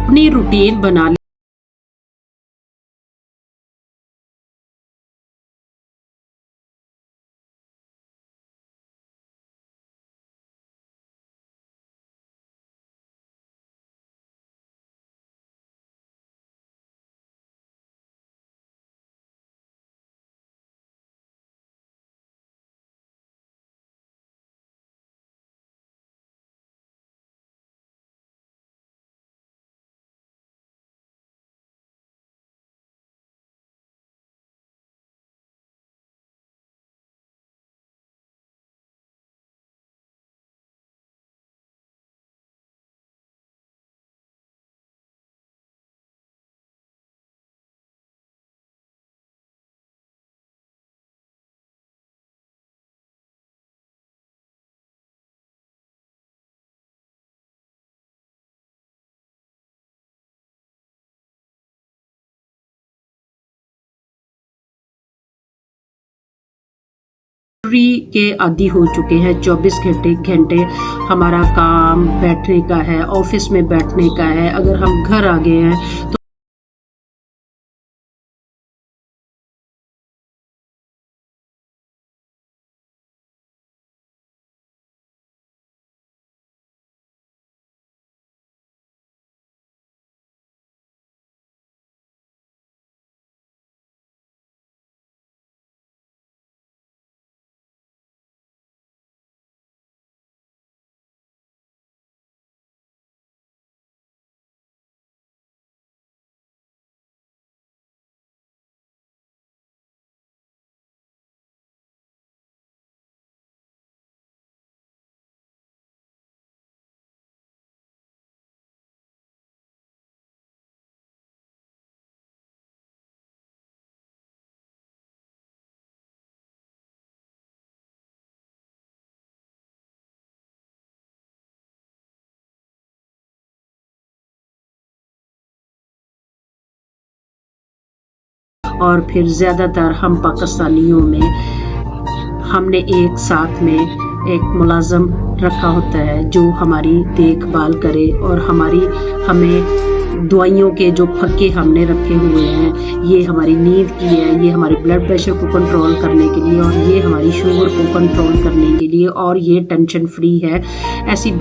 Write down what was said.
अपनी रूटीन बना ली। के आदी हो चुके हैं। 24 घंटे हमारा काम बैठने का है, ऑफिस में बैठने का है। अगर हम घर आ गए हैं तो और फिर ज़्यादातर हम पाकिस्तानियों में हमने एक साथ में एक मुलाज़म रखा होता है जो हमारी देखभाल करे और हमें दवाइयों के जो फक्के हमने रखे हुए हैं, ये हमारी नींद की है, ये हमारे ब्लड प्रेशर को कंट्रोल करने के लिए और ये हमारी शुगर को कंट्रोल करने के लिए और ये टेंशन फ्री है। ऐसी